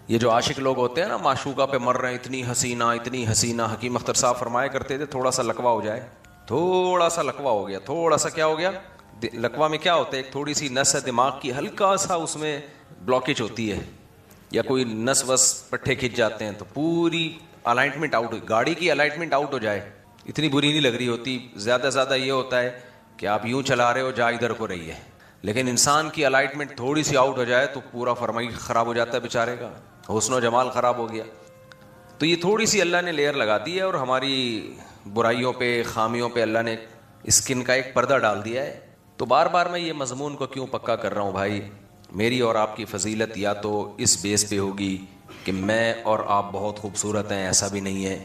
یہ جو عاشق لوگ ہوتے ہیں نا، معشوقہ پہ مر رہے ہیں، اتنی حسینہ اتنی حسینہ، حکیم اختر صاحب فرمایا کرتے تھے تھوڑا سا لقوہ ہو جائے، تھوڑا سا لقوہ ہو گیا، تھوڑا سا کیا ہو گیا، لقوہ میں کیا ہوتا ہے، ایک تھوڑی سی نس ہے دماغ کی، ہلکا سا اس میں بلاکیج ہوتی ہے، یا کوئی نس وس پٹھے کھنچ جاتے ہیں تو پوری الائنمنٹ آؤٹ ہو، گاڑی کی الائنمنٹ آؤٹ ہو جائے اتنی بری نہیں لگ رہی ہوتی، زیادہ زیادہ یہ ہوتا ہے کہ آپ یوں چلا رہے ہو جا ادھر کو رہی ہے، لیکن انسان کی الائنمنٹ تھوڑی سی آؤٹ ہو جائے تو پورا فرمائی خراب ہو جاتا ہے بیچارے کا، حسن و جمال خراب ہو گیا. تو یہ تھوڑی سی اللہ نے لیئر لگا دی ہے، اور ہماری برائیوں پہ خامیوں پہ اللہ نے اسکن کا ایک پردہ ڈال دیا ہے. تو بار بار میں یہ مضمون کو کیوں پکا کر رہا ہوں بھائی، میری اور آپ کی فضیلت یا تو اس بیس پہ ہوگی کہ میں اور آپ بہت خوبصورت ہیں، ایسا بھی نہیں ہے،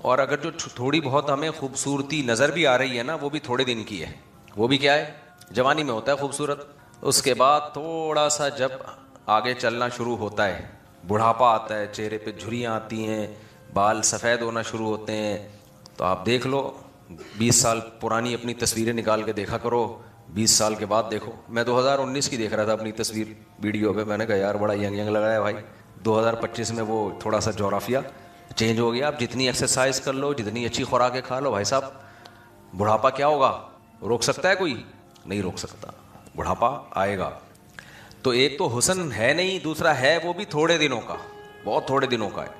اور اگر جو تھوڑی بہت ہمیں خوبصورتی نظر بھی آ رہی ہے نا، وہ بھی تھوڑے دن کی ہے. وہ بھی کیا ہے، جوانی میں ہوتا ہے خوبصورت، اس کے بعد تھوڑا سا جب آگے چلنا شروع ہوتا ہے، بڑھاپا آتا ہے، چہرے پہ جھریاں آتی ہیں، بال سفید ہونا شروع ہوتے ہیں، تو آپ دیکھ لو 20 سال پرانی اپنی تصویریں نکال کے دیکھا کرو، 20 سال کے بعد دیکھو. میں 2019 کی دیکھ رہا تھا اپنی تصویر ویڈیو پہ، میں نے کہا یار بڑا ینگ ینگ لگ رہا ہے بھائی. 2025 میں وہ تھوڑا سا جغرافیہ چینج ہو گیا. آپ جتنی ایکسرسائز کر لو، جتنی اچھی خوراکیں کھا لو، بھائی صاحب بڑھاپا کیا ہوگا، روک سکتا ہے کوئی؟ نہیں روک سکتا، بڑھاپا آئے گا. تو ایک تو حسن ہے نہیں، دوسرا ہے وہ بھی تھوڑے دنوں کا، بہت تھوڑے دنوں کا ہے.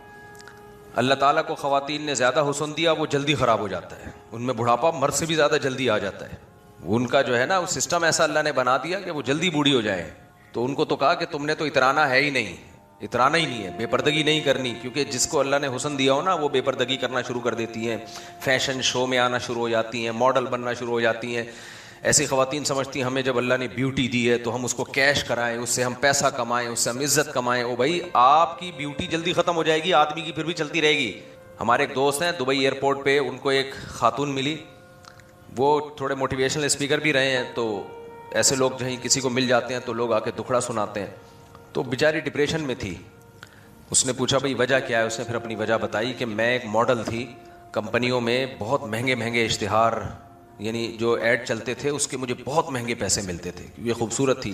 اللہ تعالیٰ کو خواتین نے زیادہ حسن دیا، وہ جلدی خراب ہو جاتا ہے، ان میں بڑھاپا مرد سے بھی زیادہ جلدی آ جاتا ہے. ان کا جو ہے نا سسٹم ایسا اللہ نے بنا دیا کہ وہ جلدی بوڑھی ہو جائے. تو ان کو تو کہا کہ تم نے تو اترانا ہے ہی نہیں، اترانا ہی نہیں ہے، بے پردگی نہیں کرنی، کیونکہ جس کو اللہ نے حسن دیا ہو نا وہ بے پردگی کرنا شروع کر دیتی ہیں، فیشن شو میں آنا شروع ہو جاتی ہیں، ماڈل بننا شروع ہو جاتی ہیں. ایسی خواتین سمجھتی ہیں ہمیں جب اللہ نے بیوٹی دی ہے تو ہم اس کو کیش کرائیں، اس سے ہم پیسہ کمائیں، اس سے ہم عزت کمائیں. او بھائی آپ کی بیوٹی جلدی ختم ہو جائے گی، آدمی کی پھر بھی چلتی رہے گی. ہمارے ایک دوست ہیں دبئی ایئرپورٹ پہ، ان کو ایک خاتون ملی، وہ تھوڑے موٹیویشنل اسپیکر بھی رہے ہیں، تو ایسے لوگ جہیں کسی کو مل جاتے ہیں تو لوگ آ کے دکھڑا سناتے ہیں. تو بیچاری ڈپریشن میں تھی. اس نے پوچھا بھائی وجہ کیا ہے، اس نے پھر اپنی وجہ بتائی کہ میں ایک ماڈل تھی، کمپنیوں میں بہت مہنگے مہنگے اشتہار، یعنی جو ایڈ چلتے تھے اس کے مجھے بہت مہنگے پیسے ملتے تھے، یہ خوبصورت تھی.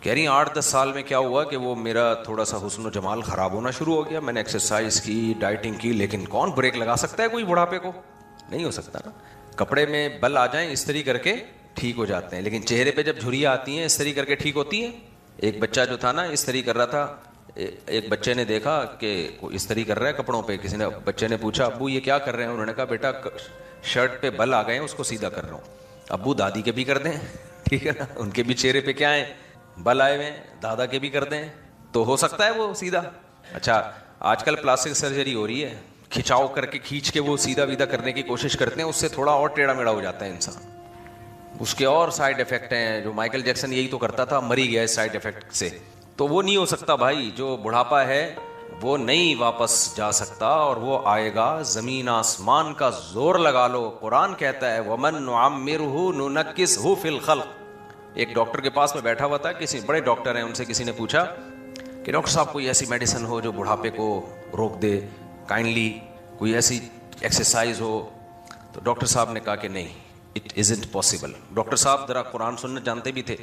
کہہ رہی 8-10 سال میں کیا ہوا کہ وہ میرا تھوڑا سا حسن و جمال خراب ہونا شروع ہو گیا. میں نے ایکسرسائز کی، ڈائٹنگ کی، لیکن کون بریک لگا سکتا ہے کوئی بڑھاپے کو؟ نہیں ہو سکتا نا. کپڑے میں بل آ جائیں استری کر کے ٹھیک ہو جاتے ہیں، لیکن چہرے پہ جب جھریاں آتی ہیں استری کر کے ٹھیک ہوتی ہیں. ایک بچہ جو تھا نا استری کر رہا تھا، ایک بچے نے دیکھا کہ استری کر رہا ہے کپڑوں پہ، کسی نے بچے نے پوچھا ابو یہ کیا کر رہے ہیں؟ انہوں نے کہا بیٹا شرٹ پہ بل آ گئے ہیں اس کو سیدھا کر رہا ہوں. ابو دادی کے بھی کر دیں، ٹھیک ہے نا، ان کے بھی چہرے پہ کیا ہیں، بل آئے ہوئے ہیں، دادا کے بھی کر دیں تو ہو سکتا ہے وہ سیدھا. اچھا آج کل پلاسٹک سرجری ہو رہی ہے، کھچاؤ کر کے کھینچ کے وہ سیدھا ویدھا کرنے کی کوشش کرتے ہیں، اس سے تھوڑا اور ٹیڑھا میڑھا ہو جاتا ہے انسان. اس کے اور سائیڈ افیکٹ ہیں، جو مائیکل جیکسن یہی تو کرتا تھا، مری گیا اس سائیڈ افیکٹ سے. تو وہ نہیں ہو سکتا بھائی، جو بڑھاپا ہے وہ نہیں واپس جا سکتا، اور وہ آئے گا. زمین آسمان کا زور لگا لو، قرآن کہتا ہے وَمَن نُعَمِّرْهُ نُنَكِّسْهُ فِي الْخَلْقِ. ایک ڈاکٹر کے پاس میں بیٹھا ہوا تھا، کسی بڑے ڈاکٹر ہیں، ان سے کسی نے پوچھا کہ ڈاکٹر صاحب کوئی ایسی میڈیسن ہو جو بڑھاپے کو روک دے، کائنڈلی کوئی ایسی ایکسرسائز ہو. تو ڈاکٹر صاحب نے کہا کہ نہیں، اٹ ازنٹ پاسبل. ڈاکٹر صاحب ذرا قرآن سننا جانتے بھی تھے،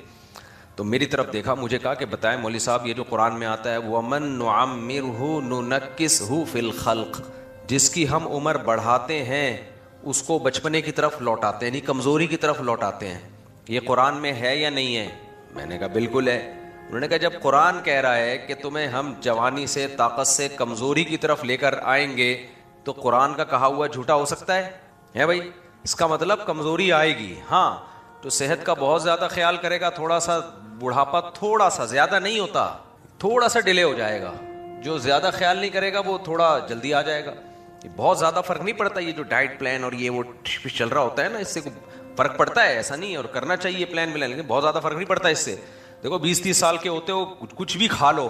تو میری طرف دیکھا، مجھے کہا کہ بتائیں مولوی صاحب یہ جو قرآن میں آتا ہے وَمَن نُعَمِّرْهُ نُنَكِّسْهُ فِي الْخَلْقِ، جس کی ہم عمر بڑھاتے ہیں اس کو بچپنے کی طرف لوٹاتے ہیں، یعنی کمزوری کی طرف لوٹاتے ہیں. یہ قرآن میں ہے یا نہیں ہے؟ میں نے کہا بالکل ہے. انہوں نے کہا جب قرآن کہہ رہا ہے کہ تمہیں ہم جوانی سے طاقت سے کمزوری کی طرف لے کر آئیں گے، تو قرآن کا کہا ہوا جھوٹا ہو سکتا ہے بھائی؟ اس کا مطلب کمزوری آئے گی. ہاں تو صحت کا بہت زیادہ خیال کرے گا، تھوڑا سا بڑھاپا تھوڑا سا، زیادہ نہیں ہوتا، تھوڑا سا ڈیلے ہو جائے گا. جو زیادہ خیال نہیں کرے گا وہ تھوڑا جلدی آ جائے گا. بہت زیادہ فرق نہیں پڑتا، یہ جو ڈائٹ پلان اور یہ وہ چل رہا ہوتا ہے نا، اس سے فرق پڑتا ہے، ایسا نہیں ہے، اور کرنا چاہیے پلان ملان، لیکن بہت زیادہ فرق نہیں پڑتا اس سے. دیکھو 20-30 سال کے ہوتے ہو، کچھ بھی کھا لو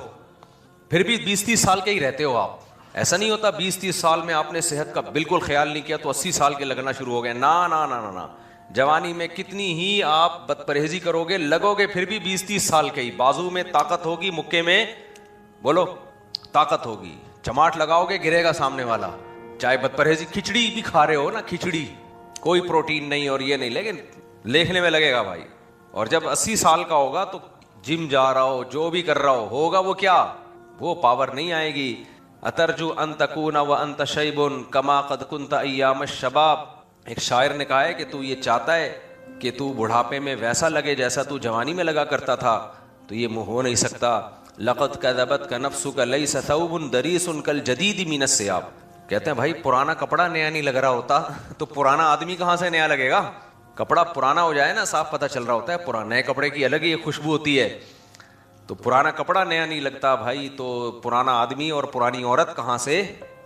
پھر بھی 20-30 سال کے ہی رہتے ہو آپ. ایسا نہیں ہوتا 20-30 سال میں آپ نے صحت کا بالکل خیال نہیں کیا تو 80 سال کے لگنا شروع ہو گئے. نا نا نا نا، جوانی میں کتنی ہی آپ بد پرہیزی کرو گے لگو گے پھر بھی 20-30 سال کے ہی. بازو میں طاقت ہوگی، مکے میں بولو طاقت ہوگی، چماٹ لگاؤ گے گرے گا سامنے والا. چاہے بد پرہیزی کھچڑی بھی کھا رہے ہو نا، کھچڑی کوئی پروٹین نہیں اور یہ نہیں، لیکن لیکھنے میں لگے گا بھائی. اور جب 80 سال کا ہوگا تو جم جا رہا ہو، جو بھی کر رہا ہوگا وہ کیا وہ پاور نہیں آئے گی. اترجو ان تکون وانت شیب کما قد کنت ایام الشباب. ایک شاعر نے کہا ہے کہ تو یہ چاہتا ہے کہ تو بڑھاپے میں ویسا لگے جیسا تو جوانی میں لگا کرتا تھا, تو یہ ہو نہیں سکتا. لقد کذبتک نفسک لیس ثوب دریس کالجدید من الثیاب. کہتے ہیں بھائی پرانا کپڑا نیا نہیں لگ رہا ہوتا تو پرانا آدمی کہاں سے نیا لگے گا. کپڑا پرانا ہو جائے نا, صاف پتہ چل رہا ہوتا ہے, پرانے نئے کپڑے کی الگ ہی خوشبو ہوتی ہے. تو پرانا کپڑا نیا نہیں لگتا بھائی, تو پرانا آدمی اور پرانی عورت کہاں سے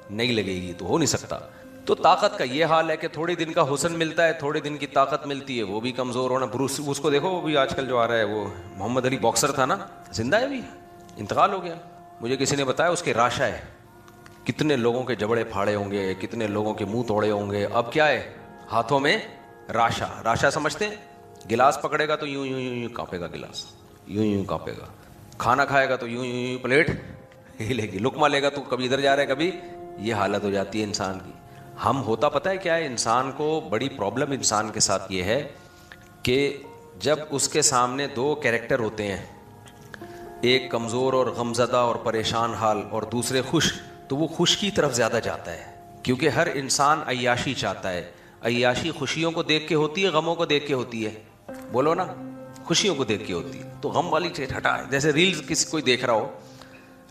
نہیں لگے گی, تو ہو نہیں سکتا. تو طاقت کا یہ حال ہے کہ تھوڑے دن کا حسن ملتا ہے, تھوڑے دن کی طاقت ملتی ہے, وہ بھی کمزور ہونا. بروس اس کو دیکھو, وہ بھی آج کل جو آ رہا ہے, وہ محمد علی باکسر تھا نا, زندہ ہے بھی, انتقال ہو گیا. مجھے کسی نے بتایا اس کے راشا ہے, کتنے لوگوں کے جبڑے پھاڑے ہوں گے, کتنے لوگوں کے منہ توڑے ہوں گے. اب کیا ہے ہاتھوں میں راشا. راشا سمجھتے ہیں, گلاس پکڑے گا تو یوں یوں یوں یوں کانپے گا, گلاس یوں یوں کانپے گا. کھانا کھائے گا تو یوں یوں یوں پلیٹ ہلے گی. لقمہ لے گا تو کبھی ادھر جا رہا ہے, کبھی یہ حالت ہو جاتی ہے انسان کی. ہم ہوتا پتہ ہے کیا ہے انسان کو, بڑی پرابلم انسان کے ساتھ یہ ہے کہ جب اس کے سامنے دو کیریکٹر ہوتے ہیں, ایک کمزور اور غمزدہ اور پریشان حال, اور دوسرے خوش, تو وہ خوش کی طرف زیادہ جاتا ہے. کیونکہ ہر انسان عیاشی چاہتا ہے. عیاشی خوشیوں کو دیکھ کے ہوتی ہے, غموں کو دیکھ کے ہوتی ہے. بولو نا, خوشیوں کو دیکھ کے ہوتی ہے. تو غم والی چیز ہٹا. جیسے ریلز کسی کوئی دیکھ رہا ہو,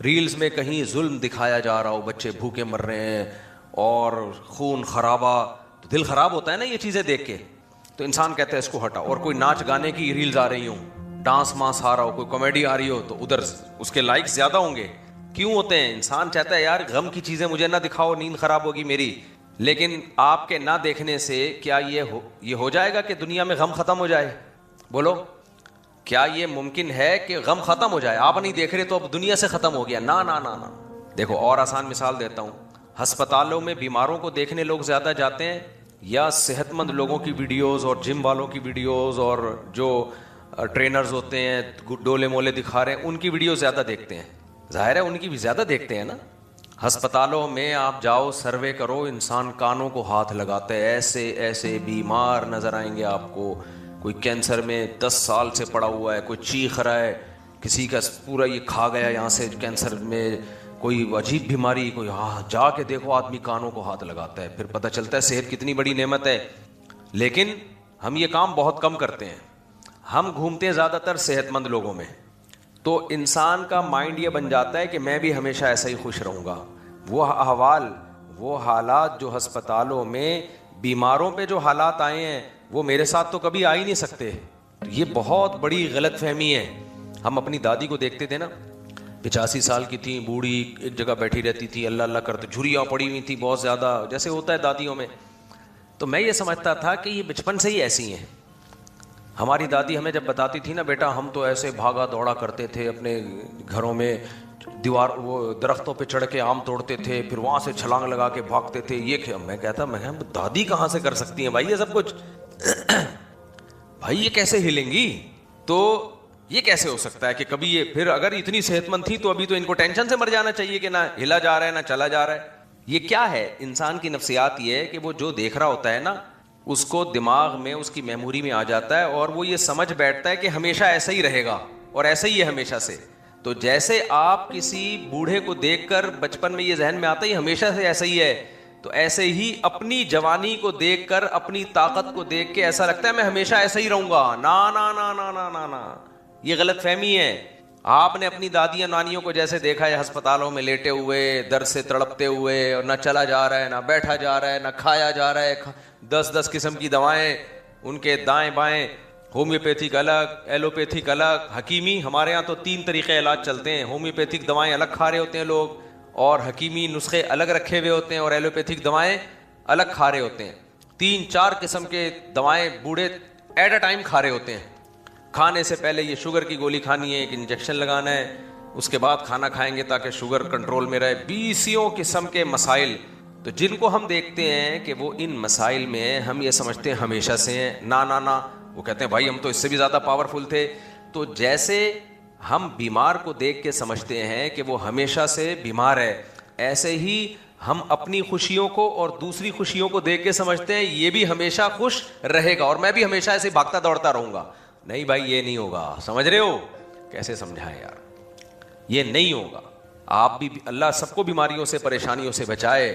ریلز میں کہیں ظلم دکھایا جا رہا ہو, بچے بھوکے مر رہے ہیں اور خون خرابہ, تو دل خراب ہوتا ہے نا یہ چیزیں دیکھ کے. تو انسان کہتا ہے اس کو ہٹا. اور کوئی ناچ گانے کی ریلز آ رہی ہوں, ڈانس مانس آ رہا ہو, کوئی کامیڈی آ رہی ہو, تو ادھر اس کے لائکس زیادہ ہوں گے. کیوں ہوتے ہیں؟ انسان چاہتا ہے یار غم کی چیزیں مجھے نہ دکھاؤ, نیند خراب ہوگی میری. لیکن آپ کے نہ دیکھنے سے کیا یہ ہو جائے گا کہ دنیا میں غم ختم ہو جائے؟ بولو, کیا یہ ممکن ہے کہ غم ختم ہو جائے؟ آپ نہیں دیکھ رہے تو اب دنیا سے ختم ہو گیا؟ نا نا نا نا. دیکھو اور آسان مثال دیتا ہوں. ہسپتالوں میں بیماروں کو دیکھنے لوگ زیادہ جاتے ہیں, یا صحت مند لوگوں کی ویڈیوز اور جم والوں کی ویڈیوز اور جو ٹرینرز ہوتے ہیں ڈولے مولے دکھا رہے ہیں ان کی ویڈیو زیادہ دیکھتے ہیں؟ ظاہر ہے ان کی بھی زیادہ دیکھتے ہیں نا. ہسپتالوں میں آپ جاؤ, سروے کرو, انسان کانوں کو ہاتھ لگاتے ہیں, ایسے ایسے بیمار نظر آئیں گے آپ کو. کوئی کینسر میں 10 سال سے پڑا ہوا ہے, کوئی چیخ رہا ہے, کسی کا پورا یہ کھا گیا یہاں سے کینسر میں, کوئی عجیب بیماری, کوئی جا کے دیکھو آدمی کانوں کو ہاتھ لگاتا ہے. پھر پتہ چلتا ہے صحت کتنی بڑی نعمت ہے. لیکن ہم یہ کام بہت کم کرتے ہیں. ہم گھومتے ہیں زیادہ تر صحت مند لوگوں میں, تو انسان کا مائنڈ یہ بن جاتا ہے کہ میں بھی ہمیشہ ایسا ہی خوش رہوں گا. وہ احوال, وہ حالات جو ہسپتالوں میں بیماروں پہ جو حالات آئے ہیں وہ میرے ساتھ تو کبھی آ ہی نہیں سکتے. یہ بہت بڑی غلط فہمی ہے. ہم اپنی دادی کو دیکھتے تھے نا, 85 سال کی تھی, بوڑھی, ایک جگہ بیٹھی رہتی تھی, اللہ اللہ کرتے, جھریاں پڑی ہوئی تھی بہت زیادہ, جیسے ہوتا ہے دادیوں میں. تو میں یہ سمجھتا تھا کہ یہ بچپن سے ہی ایسی ہیں. ہماری دادی ہمیں جب بتاتی تھی نا, بیٹا ہم تو ایسے بھاگا دوڑا کرتے تھے اپنے گھروں میں, دیوار وہ درختوں پہ چڑھ کے آم توڑتے تھے, پھر وہاں سے چھلانگ لگا کے بھاگتے تھے. یہ میں کہتا, میں دادی کہاں سے کر سکتی ہیں بھائی یہ سب کچھ؟ بھائی یہ کیسے ہلیں گی؟ تو یہ کیسے ہو سکتا ہے کہ کبھی یہ, پھر اگر اتنی صحت مند تھی تو ابھی تو ان کو ٹینشن سے مر جانا چاہیے کہ نہ ہلا جا رہا ہے نہ چلا جا رہا ہے. یہ کیا ہے انسان کی نفسیات؟ یہ ہے کہ وہ جو دیکھ رہا ہوتا ہے نا اس کو دماغ میں, اس کی میموری میں آ جاتا ہے, اور وہ یہ سمجھ بیٹھتا ہے کہ ہمیشہ ایسا ہی رہے گا اور ایسا ہی ہے ہمیشہ سے. تو جیسے آپ کسی بوڑھے کو دیکھ کر بچپن میں یہ ذہن میں آتا ہے ہمیشہ سے ایسا ہی ہے, تو ایسے ہی اپنی جوانی کو دیکھ کر, اپنی طاقت کو دیکھ کے ایسا لگتا ہے میں ہمیشہ ایسا ہی رہوں گا. نا نا نا نا نا نا نا, یہ غلط فہمی ہے. آپ نے اپنی دادیاں نانیوں کو جیسے دیکھا ہے ہسپتالوں میں لیٹے ہوئے, درد سے تڑپتے ہوئے, اور نہ چلا جا رہا ہے نہ بیٹھا جا رہا ہے نہ کھایا جا رہا ہے, 10 قسم کی دوائیں ان کے دائیں بائیں, ہومیوپیتھک الگ, ایلوپیتھک الگ, حکیمی. ہمارے ہاں تو 3 طریقے علاج چلتے ہیں. ہومیوپیتھک دوائیں الگ کھا رہے ہوتے ہیں لوگ, اور حکیمی نسخے الگ رکھے ہوئے ہوتے ہیں, اور ایلوپیتھک دوائیں الگ کھا رہے ہوتے ہیں. 3-4 قسم کے دوائیں بوڑھے ایٹ اے ٹائم کھا رہے ہوتے ہیں. کھانے سے پہلے یہ شوگر کی گولی کھانی ہے, ایک انجیکشن لگانا ہے, اس کے بعد کھانا کھائیں گے تاکہ شوگر کنٹرول میں رہے. 20 قسم کے مسائل. تو جن کو ہم دیکھتے ہیں کہ وہ ان مسائل میں, ہم یہ سمجھتے ہیں ہمیشہ سے ہیں. نا نا نا, وہ کہتے ہیں بھائی ہم تو اس سے بھی زیادہ پاورفل تھے. تو جیسے ہم بیمار کو دیکھ کے سمجھتے ہیں کہ وہ ہمیشہ سے بیمار ہے, ایسے ہی ہم اپنی خوشیوں کو اور دوسری خوشیوں کو دیکھ کے سمجھتے ہیں یہ بھی ہمیشہ خوش رہے گا اور میں بھی ہمیشہ ایسے بھاگتا دوڑتا رہوں گا. نہیں بھائی یہ نہیں ہوگا. سمجھ رہے ہو؟ کیسے سمجھائیں یار, یہ نہیں ہوگا. آپ بھی اللہ سب کو بیماریوں سے پریشانیوں سے بچائے.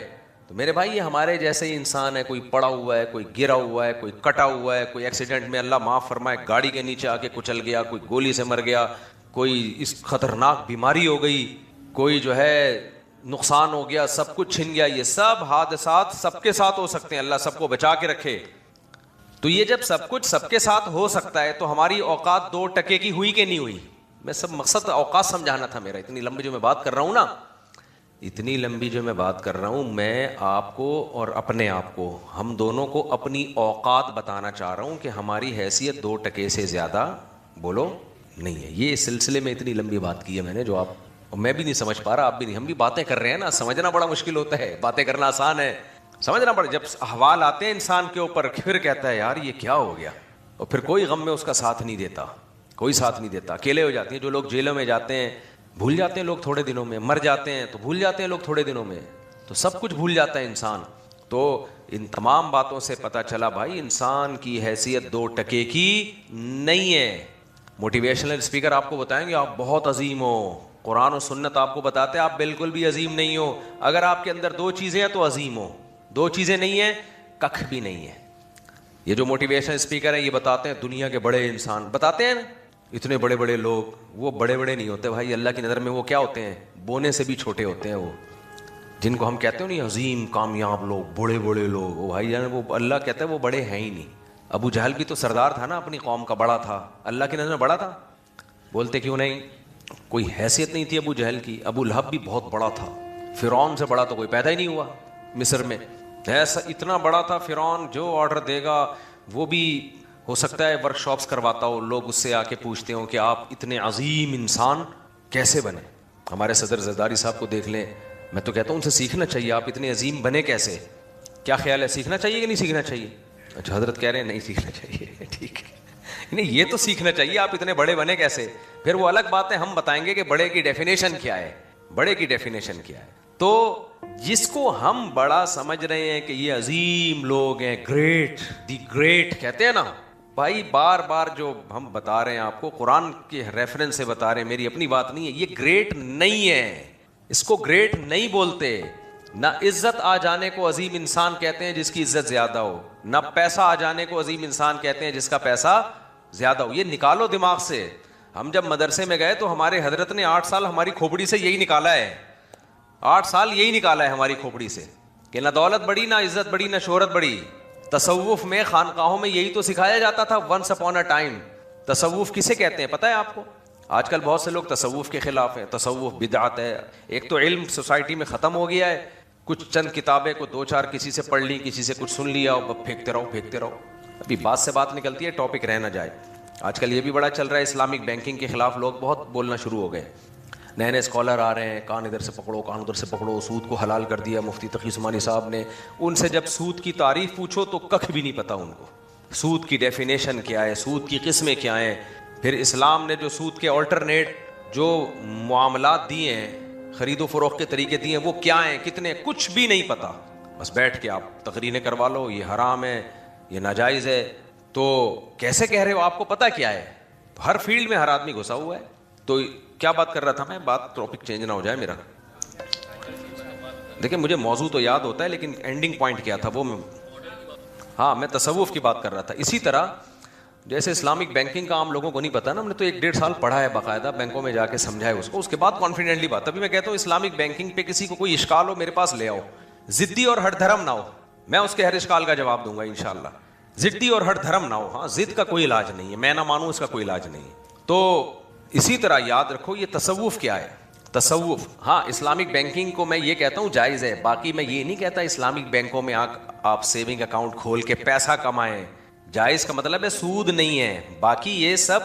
تو میرے بھائی یہ ہمارے جیسے ہی انسان ہے, کوئی پڑا ہوا ہے, کوئی گرا ہوا ہے, کوئی کٹا ہوا ہے, کوئی ایکسیڈنٹ میں اللہ معاف فرمائے گاڑی کے نیچے آ کے کچل گیا, کوئی گولی سے مر گیا, کوئی اس خطرناک بیماری ہو گئی, کوئی جو ہے نقصان ہو گیا, سب کچھ چھن گیا. یہ سب حادثات سب کے ساتھ ہو سکتے ہیں, اللہ سب کو بچا کے رکھے. تو یہ جب سب کچھ سب کے ساتھ ہو سکتا ہے تو ہماری اوقات 2 ٹکے کی ہوئی کہ نہیں ہوئی؟ میں سب مقصد اوقات سمجھانا تھا میرا. اتنی لمبی جو میں بات کر رہا ہوں نا, اتنی لمبی جو میں بات کر رہا ہوں, میں آپ کو اور اپنے آپ کو, ہم دونوں کو اپنی اوقات بتانا چاہ رہا ہوں کہ ہماری حیثیت 2 ٹکے سے زیادہ بولو نہیں ہے. یہ اس سلسلے میں اتنی لمبی بات کی ہے میں نے, جو آپ میں بھی نہیں سمجھ پا رہا, آپ بھی نہیں. ہم بھی باتیں کر رہے ہیں نا, سمجھنا بڑا مشکل ہوتا ہے, باتیں کرنا آسان ہے, سمجھنا پڑا. جب احوال آتے ہیں انسان کے اوپر پھر کہتا ہے یار یہ کیا ہو گیا, اور پھر کوئی غم میں اس کا ساتھ نہیں دیتا, کوئی ساتھ نہیں دیتا. اکیلے ہو جاتے ہیں جو لوگ جیلوں میں جاتے ہیں, بھول جاتے ہیں لوگ تھوڑے دنوں میں, مر جاتے ہیں تو بھول جاتے ہیں لوگ تھوڑے دنوں میں, تو سب کچھ بھول جاتا ہے انسان. تو ان تمام باتوں سے پتہ چلا بھائی انسان کی حیثیت 2 ٹکے کی نہیں ہے. موٹیویشنل اسپیکر آپ کو بتائیں گے آپ بہت عظیم ہو, قرآن و سنت آپ کو بتاتے ہیں آپ بالکل بھی عظیم نہیں ہو. اگر آپ کے اندر 2 چیزیں ہیں تو عظیم ہو, 2 چیزیں نہیں ہیں ککھ بھی نہیں ہے. یہ جو موٹیویشنل اسپیکر ہیں یہ بتاتے ہیں دنیا کے بڑے انسان, بتاتے ہیں اتنے بڑے بڑے لوگ, وہ بڑے بڑے نہیں ہوتے بھائی. اللہ کی نظر میں وہ کیا ہوتے ہیں, بونے سے بھی چھوٹے ہوتے ہیں. وہ جن کو ہم کہتے ہیں نہیں عظیم کامیاب لوگ, بڑے بڑے لوگ, وہ بھائی وہ اللہ کہتا ہے وہ بڑے ہیں ہی نہیں. ابو جہل بھی تو سردار تھا نا, اپنی قوم کا بڑا تھا, اللہ کی نظر میں بڑا تھا. بولتے کیوں نہیں, کوئی حیثیت نہیں تھی ابو جہل کی. ابو لہب بھی بہت بڑا تھا, فرعون سے بڑا تو کوئی پیدا ہی نہیں ہوا مصر میں. ایسا اتنا بڑا تھا فرعون, جو آرڈر دے گا وہ بھی ہو سکتا ہے ورک شاپس کرواتا ہو, لوگ اس سے آ کے پوچھتے ہوں کہ آپ اتنے عظیم انسان کیسے بنے. ہمارے صدر زرداری صاحب کو دیکھ لیں, میں تو کہتا ہوں ان سے سیکھنا چاہیے, آپ اتنے عظیم بنے کیسے؟ کیا خیال ہے, سیکھنا چاہیے کہ نہیں سیکھنا چاہیے؟ اچھا حضرت کہہ رہے ہیں نہیں سیکھنا چاہیے, ٹھیک ہے, نہیں یہ تو سیکھنا چاہیے, آپ اتنے بڑے بنے کیسے. پھر وہ الگ بات ہے, ہم بتائیں گے کہ بڑے کی ڈیفینیشن کیا ہے, بڑے کی ڈیفینیشن کیا ہے. تو جس کو ہم بڑا سمجھ رہے ہیں کہ یہ عظیم لوگ ہیں, گریٹ, دی گریٹ کہتے ہیں نا بھائی, بار بار جو ہم بتا رہے ہیں آپ کو قرآن کے ریفرنس سے بتا رہے ہیں, میری اپنی بات نہیں ہے. یہ گریٹ نہیں ہے, اس کو گریٹ نہیں بولتے. نہ عزت آ جانے کو عظیم انسان کہتے ہیں جس کی عزت زیادہ ہو, نہ پیسہ آ جانے کو عظیم انسان کہتے ہیں جس کا پیسہ زیادہ ہو. یہ نکالو دماغ سے. ہم جب مدرسے میں گئے تو ہمارے حضرت نے 8 سال ہماری کھوپڑی سے یہی نکالا ہے, 8 سال یہی نکالا ہے ہماری کھوپڑی سے کہ نہ دولت بڑی, نہ عزت بڑی, نہ شہرت بڑی. تصوف میں خانقاہوں میں یہی تو سکھایا جاتا تھا, ونس اپون اے ٹائم. تصوف کسے کہتے ہیں پتہ ہے آپ کو؟ آج کل بہت سے لوگ تصوف کے خلاف ہیں, تصوف بدعت ہے. ایک تو علم سوسائٹی میں ختم ہو گیا ہے, کچھ چند کتابیں کو 2-4 کسی سے پڑھ لی, کسی سے کچھ سن لیا, اور پھینکتے رہو پھینکتے رہو. ابھی بات سے بات نکلتی ہے, ٹاپک رہ نہ جائے. آج کل یہ بھی بڑا چل رہا ہے, اسلامک بینکنگ کے خلاف لوگ بہت بولنا شروع ہو گئے. نئے نئے اسکالر آ رہے ہیں, کان ادھر سے پکڑو کان ادھر سے پکڑو, سود کو حلال کر دیا مفتی تقی عثمانی صاحب نے. ان سے جب سود کی تعریف پوچھو تو ککھ بھی نہیں پتا ان کو, سود کی ڈیفینیشن کیا ہے, سود کی قسمیں کیا ہیں. پھر اسلام نے جو سود کے آلٹرنیٹ جو معاملات دیے ہیں, خرید و فروخت کے طریقے دیے ہیں, وہ کیا ہیں, کتنے, کچھ بھی نہیں پتا. بس بیٹھ کے آپ تقریریں کروا لو, یہ حرام ہے, یہ ناجائز ہے. تو کیسے کہہ رہے ہو, آپ کو پتا کیا ہے؟ ہر فیلڈ میں ہر آدمی گھسا ہوا ہے. تو کیا بات کر رہا تھا میں, بات ٹاپک چینج نہ ہو جائے میرا. دیکھیں مجھے موضوع تو یاد ہوتا ہے لیکن اینڈنگ پوائنٹ کیا تھا وہ میں تصوف کی بات کر رہا تھا. اسی طرح جیسے اسلامک بینکنگ کا عام لوگوں کو نہیں پتا نا, ہم نے تو 1-1.5 سال پڑھا ہے باقاعدہ, بینکوں میں جا کے سمجھا ہے اس کو, اس کے بعد کانفیڈنٹلی بات. ابھی میں کہتا ہوں اسلامک بینکنگ پہ کسی کو کوئی اشکال ہو میرے پاس لے آؤ, ضدی اور ہٹ دھرم نہ ہو, میں اس کے ہر اشکال کا جواب دوں گا انشاءاللہ. ضدی اور ہٹ دھرم نہ ہو, ہاں ضد کا کوئی علاج نہیں ہے, میں نہ مانوں اس کا کوئی علاج نہیں. تو اسی طرح یاد رکھو یہ تصوف کیا ہے. تصوف, ہاں اسلامک بینکنگ کو میں یہ کہتا ہوں جائز ہے, باقی میں یہ نہیں کہتا اسلامک بینکوں میں آپ سیونگ اکاؤنٹ کھول کے پیسہ کمائیں. جائز کا مطلب ہے سود نہیں ہے. باقی یہ سب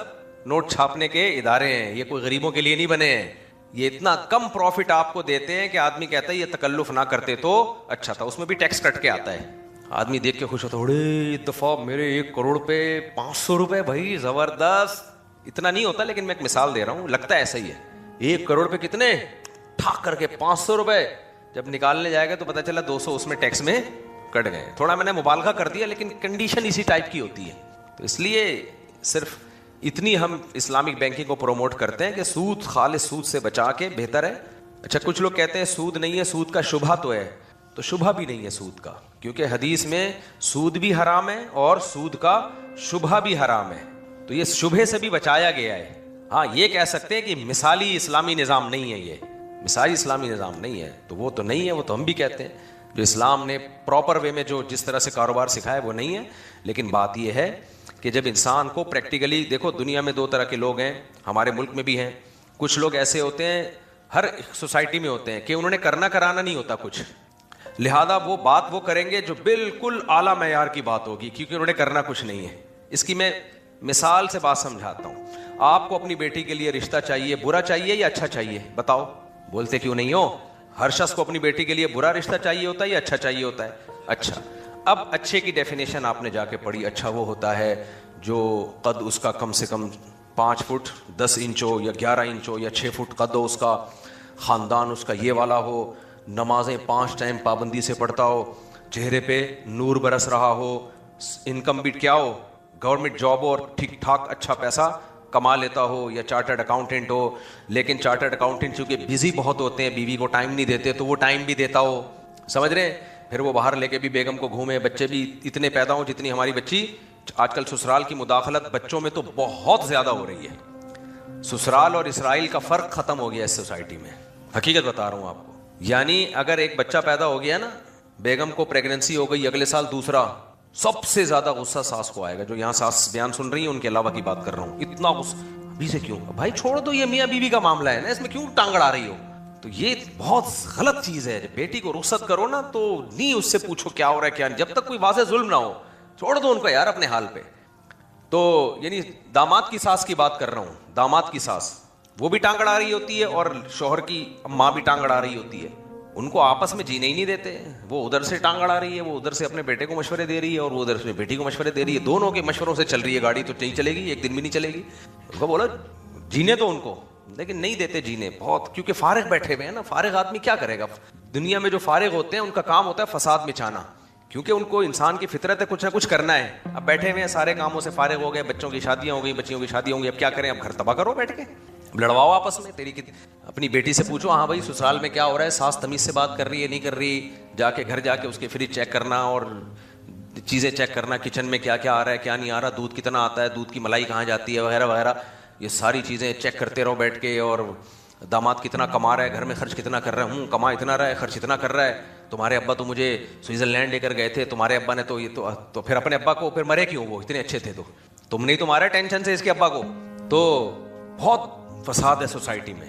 نوٹ چھاپنے کے ادارے ہیں, یہ کوئی غریبوں کے لیے نہیں بنے ہیں. یہ اتنا کم پروفٹ آپ کو دیتے ہیں کہ آدمی کہتا ہے یہ تکلف نہ کرتے تو اچھا تھا. اس میں بھی ٹیکس کٹ کے آتا ہے. آدمی دیکھ کے خوش ہوتا ہے, اڑے دفعہ میرے 1 کروڑ پہ 500 روپے, بھائی زبردست. اتنا نہیں ہوتا لیکن میں ایک مثال دے رہا ہوں, لگتا ہے ایسا ہی ہے. 1 کروڑ پہ کتنے ٹھاک کر کے 500 روپے, جب نکالنے جائے گا تو پتا چلا 200 اس میں ٹیکس میں کٹ گئے. تھوڑا میں نے مبالغہ کر دیا لیکن کنڈیشن اسی ٹائپ کی ہوتی ہے. تو اس لیے صرف اتنی ہم اسلامک بینکنگ کو پروموٹ کرتے ہیں کہ سود, خالص سود سے بچا کے بہتر ہے اچھا کچھ لوگ کہتے ہیں سود نہیں ہے, سود کا شبہ تو ہے. تو شبہ بھی نہیں ہے سود کا, کیونکہ حدیث میں سود بھی حرام ہے اور سود کا شبہ بھی حرام ہے, تو یہ شبہ سے بھی بچایا گیا ہے. ہاں یہ کہہ سکتے ہیں کہ مثالی اسلامی نظام نہیں ہے, یہ مثالی اسلامی نظام نہیں ہے, تو وہ تو نہیں ہے, وہ تو ہم بھی کہتے ہیں جو اسلام نے پراپر وے میں جو جس طرح سے کاروبار سکھایا وہ نہیں ہے. لیکن بات یہ ہے کہ جب انسان کو پریکٹیکلی دیکھو, دنیا میں دو طرح کے لوگ ہیں, ہمارے ملک میں بھی ہیں. کچھ لوگ ایسے ہوتے ہیں, ہر سوسائٹی میں ہوتے ہیں, کہ انہوں نے کرنا کرانا نہیں ہوتا کچھ, لہذا وہ بات وہ کریں گے جو بالکل اعلیٰ معیار کی بات ہوگی, کیونکہ انہوں نے کرنا کچھ نہیں ہے. اس کی میں مثال سے بات سمجھاتا ہوں. آپ کو اپنی بیٹی کے لیے رشتہ چاہیے, برا چاہیے یا اچھا چاہیے؟ بتاؤ, بولتے کیوں نہیں ہو؟ ہر شخص کو اپنی بیٹی کے لیے برا رشتہ چاہیے ہوتا ہے یا اچھا چاہیے ہوتا ہے؟ اچھا. اب اچھے کی ڈیفینیشن آپ نے جا کے پڑھی, اچھا وہ ہوتا ہے جو قد اس کا کم سے کم 5 فٹ 10 انچ ہو یا 11 انچ ہو یا 6 فٹ قد ہو اس کا, خاندان اس کا یہ والا ہو, نمازیں 5 ٹائم پابندی سے پڑھتا ہو, چہرے پہ نور برس رہا ہو, انکم بھی کیا ہو, گورنمنٹ جاب ہو اور ٹھیک ٹھاک اچھا پیسہ کما لیتا ہو, یا چارٹرڈ اکاؤنٹنٹ ہو. لیکن چارٹرڈ اکاؤنٹنٹ چونکہ بزی بہت ہوتے ہیں, بیوی کو ٹائم نہیں دیتے, تو وہ ٹائم بھی دیتا ہو, سمجھ رہے ہیں. پھر وہ باہر لے کے بھی بیگم کو گھومے, بچے بھی اتنے پیدا ہوں جتنی ہماری بچی. آج کل سسرال کی مداخلت بچوں میں تو بہت زیادہ ہو رہی ہے. سسرال اور اسرائیل کا فرق ختم ہو گیا اس سوسائٹی میں, حقیقت بتا رہا ہوں آپ کو. یعنی اگر ایک بچہ پیدا ہو گیا نا, بیگم کو پریگننسی ہو گئی, اگلے سال دوسرا, سب سے زیادہ غصہ ساس کو آئے گا. جو یہاں ساس بیان سن رہی ہیں ان کے علاوہ کی بات کر رہا ہوں, اتنا غصہ. ابھی سے کیوں بھائی, چھوڑ دو, یہ میاں بیوی کا معاملہ ہے نا, اس میں کیوں ٹانگ اڑا رہی ہو؟ تو یہ بہت غلط چیز ہے. بیٹی کو رخصت کرو نا تو نہیں اس سے پوچھو کیا ہو رہا ہے کیا نہیں, جب تک کوئی واضح ظلم نہ ہو, چھوڑ دو ان کو یار اپنے حال پہ. تو یعنی داماد کی ساس کی بات کر رہا ہوں, داماد کی ساس وہ بھی ٹانگ اڑا رہی ہوتی ہے اور شوہر کی ماں بھی ٹانگ اڑا رہی ہوتی ہے. ان کو آپس میں جینے ہی نہیں دیتے. وہ ادھر سے ٹانگ اڑا رہی ہے, وہ ادھر سے اپنے بیٹے کو مشورے دے رہی ہے, اور وہ ادھر سے بیٹی کو مشورے دے رہی ہے. دونوں کے مشوروں سے چل رہی ہے گاڑی, تو نہیں چلے گی, ایک دن بھی نہیں چلے گی. ان کو بولا جینے تو ان کو, لیکن نہیں دیتے جینے بہت, کیونکہ فارغ بیٹھے ہوئے ہیں نا. فارغ آدمی کیا کرے گا دنیا میں؟ جو فارغ ہوتے ہیں ان کا کام ہوتا ہے فساد مچانا, کیونکہ ان کو انسان کی فطرت ہے کچھ نہ کچھ کرنا ہے. اب بیٹھے ہوئے ہیں, سارے کاموں سے فارغ ہو گئے, بچوں کی شادیاں ہو گئی, بچیوں کی شادیاں ہوں گی, اب کیا کریں, اب گھر تباہ کرو بیٹھ کے, لڑواؤ آپس میں. تیری کی اپنی بیٹی سے پوچھو, ہاں بھائی سسرال میں کیا ہو رہا ہے, ساس تمیز سے بات کر رہی ہے نہیں کر رہی, جا کے گھر جا کے اس کے فریج چیک کرنا اور چیزیں چیک کرنا, کچن میں کیا کیا آ رہا ہے کیا نہیں آ رہا, دودھ کتنا آتا ہے, دودھ کی ملائی کہاں جاتی ہے, وغیرہ وغیرہ. یہ ساری چیزیں چیک کرتے رہو بیٹھ کے. اور داماد کتنا کما رہا ہے, گھر میں خرچ کتنا کر رہا ہے, کما اتنا رہا ہے, خرچ اتنا کر رہا ہے. تمہارے ابا تو مجھے سوئٹزرلینڈ لے کر گئے تھے, تمہارے ابا نے تو یہ تو پھر اپنے ابا کو پھر مرے کیوں, وہ اتنے اچھے تھے, تو تم نہیں تمہارے ٹینشن سے اس کے ابا کو. تو بہت فساد ہے سوسائٹی میں.